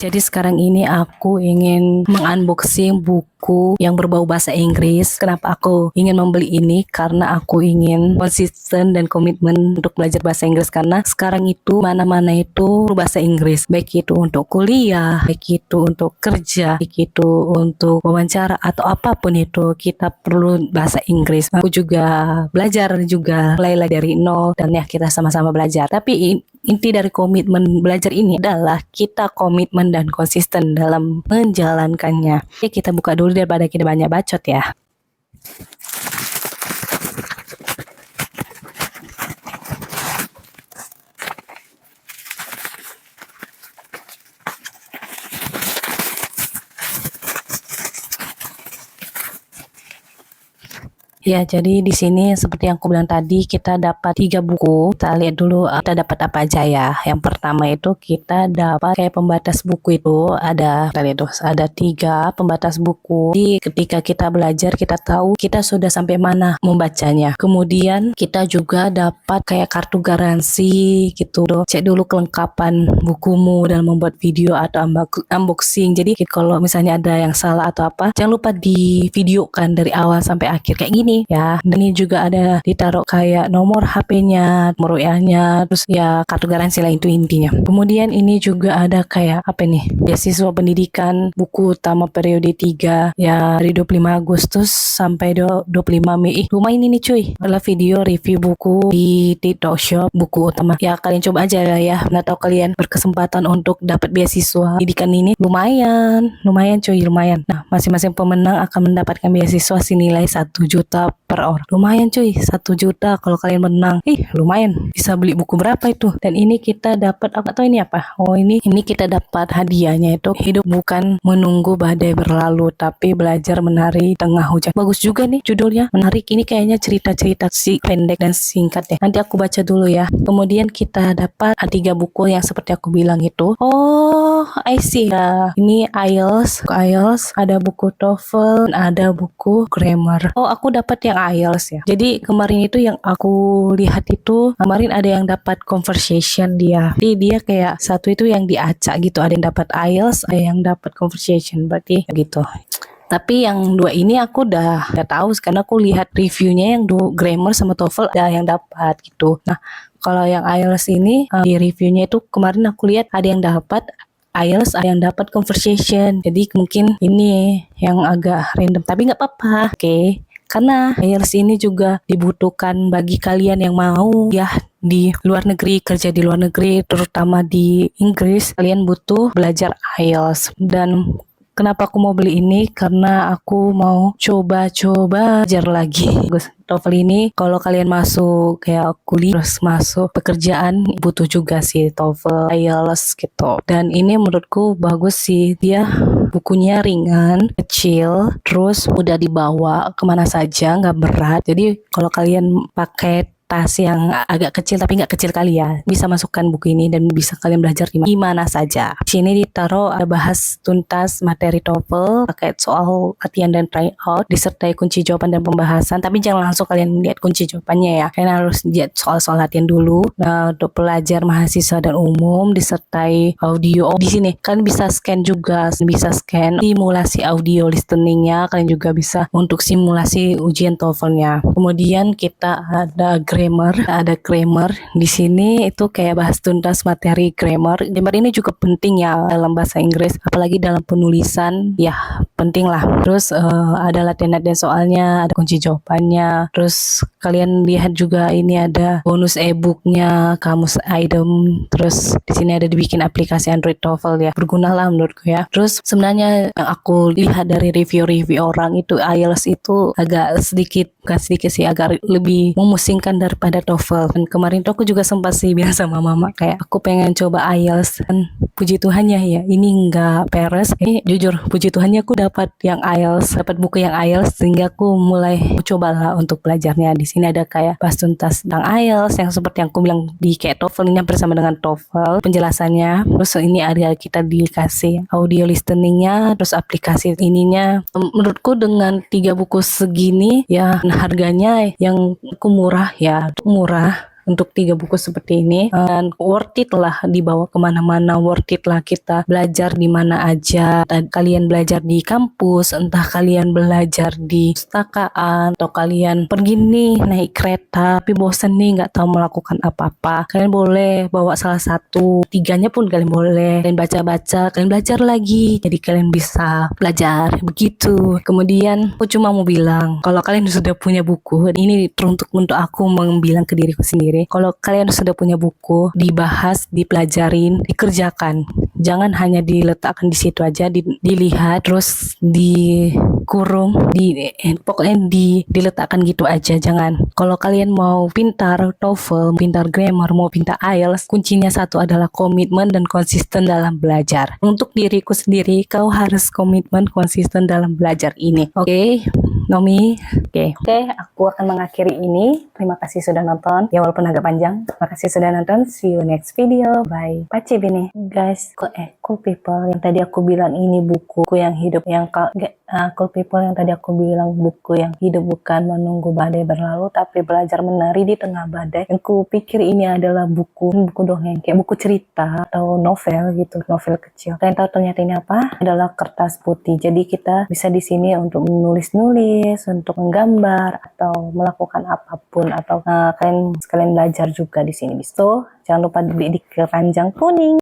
Jadi sekarang ini aku ingin mengunboxing buku yang berbau bahasa Inggris. Kenapa aku ingin membeli ini? Karena aku ingin konsisten dan komitmen untuk belajar bahasa Inggris. Karena sekarang itu mana-mana itu bahasa Inggris. Baik itu untuk kuliah, baik itu untuk kerja, baik itu untuk wawancara atau apapun itu kita perlu bahasa Inggris. Aku juga belajar juga mulai dari nol dan ya kita sama-sama belajar. Tapi inti dari komitmen belajar ini adalah kita komitmen dan konsisten dalam menjalankannya. Oke, kita buka dulu daripada kita banyak bacot ya. Ya, jadi di sini seperti yang aku bilang tadi, kita dapat 3 buku. Kita lihat dulu kita dapat apa aja ya. Yang pertama itu kita dapat kayak pembatas buku itu ada, kita lihat tuh, ada 3 pembatas buku. Jadi ketika kita belajar, kita tahu kita sudah sampai mana membacanya. Kemudian kita juga dapat kayak kartu garansi gitu loh. Cek dulu kelengkapan bukumu dalam membuat video atau unboxing. Jadi kalau misalnya ada yang salah atau apa, jangan lupa di videokan dari awal sampai akhir kayak gini ya. Dan ini juga ada ditaruh kayak nomor HP-nya, nomor WA-nya, terus ya kartu garansi lah itu intinya. Kemudian ini juga ada kayak apa nih, beasiswa pendidikan buku utama periode 3 ya dari 25 Agustus sampai 25 Mei. Lumayan ini cuy, adalah video review buku di TikTok Shop buku utama. Ya kalian coba aja lah ya. Nah, tahu kalian berkesempatan untuk dapat beasiswa pendidikan ini lumayan cuy, lumayan. Nah, masing-masing pemenang akan mendapatkan beasiswa senilai 1 juta per orang. Lumayan cuy, 1 juta kalau kalian menang. Lumayan. Bisa beli buku berapa itu? Dan ini kita dapat apa atau ini apa? Oh, ini kita dapat hadiahnya itu hidup bukan menunggu badai berlalu tapi belajar menari tengah hujan. Bagus juga nih judulnya. Menarik. Ini kayaknya cerita-cerita pendek dan singkat ya. Nanti aku baca dulu ya. Kemudian kita dapat 3 buku yang seperti aku bilang itu. Oh, I see. Ini IELTS, ada buku TOEFL, ada buku grammar. Oh, aku dapat yang IELTS ya. Jadi kemarin itu yang aku lihat itu kemarin ada yang dapat conversation dia. Jadi dia kayak satu itu yang diacak gitu. Ada yang dapat IELTS, ada yang dapat conversation. Berarti gitu. Tapi yang 2 ini aku udah tahu karena aku lihat reviewnya yang grammar sama TOEFL ada yang dapat gitu. Nah, kalau yang IELTS ini di reviewnya itu kemarin aku lihat ada yang dapat IELTS, ada yang dapat conversation. Jadi mungkin ini yang agak random, tapi nggak apa-apa, oke? Karena IELTS ini juga dibutuhkan bagi kalian yang mau ya di luar negeri, kerja di luar negeri, terutama di Inggris. Kalian butuh belajar IELTS. Dan kenapa aku mau beli ini? Karena aku mau coba-coba belajar lagi. TOEFL ini kalau kalian masuk kayak kuliah terus masuk pekerjaan butuh juga sih TOEFL, IELTS gitu. Dan ini menurutku bagus sih, dia bukunya ringan, kecil, terus mudah dibawa kemana saja, nggak berat. Jadi kalau kalian pakai tas yang agak kecil tapi nggak kecil kali ya, bisa masukkan buku ini dan bisa kalian belajar di mana saja. Di sini ditaruh ada bahas tuntas materi TOEFL, pakai soal latihan dan try out, disertai kunci jawaban dan pembahasan. Tapi jangan langsung kalian lihat kunci jawabannya ya, kalian harus lihat soal-soal latihan dulu. Nah, untuk pelajar mahasiswa dan umum disertai audio. Di sini kalian bisa scan juga, bisa scan simulasi audio listeningnya. Kalian juga bisa untuk simulasi ujian TOEFL-nya. Kemudian kita ada grammar di sini itu kayak bahas tuntas materi grammar. Grammar ini juga penting ya dalam bahasa Inggris, apalagi dalam penulisan ya penting lah. Terus ada latihan soalnya, ada kunci jawabannya. Terus kalian lihat juga ini ada bonus e-booknya, kamus item. Terus di sini ada dibikin aplikasi Android TOEFL ya, berguna lah menurutku ya. Terus sebenarnya yang aku lihat dari review orang itu IELTS itu agak sedikit, bukan sedikit sih, agak lebih memusingkan daripada TOEFL. Dan kemarin tuh aku juga sempat sih bilang sama mama kayak aku pengen coba IELTS, dan puji Tuhannya ya ini nggak peres. Ini jujur puji Tuhannya aku dapat yang IELTS, dapat buku yang IELTS, sehingga aku mulai cobalah untuk belajarnya. Di sini ada kayak bahas tuntas tentang IELTS yang seperti yang aku bilang di kayak TOEFL, ini hampir sama dengan TOEFL penjelasannya. Terus ini ada kita dikasih audio listeningnya, terus aplikasi ininya. Menurutku dengan 3 buku segini ya harganya yang murah ya, murah. untuk 3 buku seperti ini, dan worth it lah dibawa kemana-mana, worth it lah kita belajar di mana aja. Kalian belajar di kampus, entah kalian belajar di perpustakaan, atau kalian pergi nih naik kereta tapi bosen nih nggak tahu melakukan apa-apa, kalian boleh bawa salah satu, 3-nya pun kalian boleh, kalian baca-baca, kalian belajar lagi, jadi kalian bisa belajar begitu. Kemudian aku cuma mau bilang, kalau kalian sudah punya buku, ini teruntuk untuk aku membilang ke diriku sendiri, kalau kalian sudah punya buku, dibahas, dipelajarin, dikerjakan. Jangan hanya diletakkan di situ aja, dilihat terus dikurung, pokoknya diletakkan gitu aja. Jangan. Kalau kalian mau pintar TOEFL, pintar grammar, mau pintar IELTS, kuncinya satu adalah komitmen dan konsisten dalam belajar. Untuk diriku sendiri, kau harus komitmen konsisten dalam belajar ini. Oke? Nomi, oke, aku akan mengakhiri ini. Terima kasih sudah nonton. Ya walaupun agak panjang. Terima kasih sudah nonton. See you next video. Bye. Paci bini, guys. Cool people. Yang tadi aku bilang ini buku yang hidup, cool people yang tadi aku bilang buku yang hidup bukan menunggu badai berlalu, tapi belajar menari di tengah badai. Yang ku pikir ini adalah buku dongeng, kayak buku cerita atau novel gitu, novel kecil. Kalian tahu ternyata ini apa? Adalah kertas putih. Jadi kita bisa di sini untuk menulis-nulis, untuk menggambar atau melakukan apapun, atau kalian sekalian belajar juga di sini. So, jangan lupa di keranjang kuning.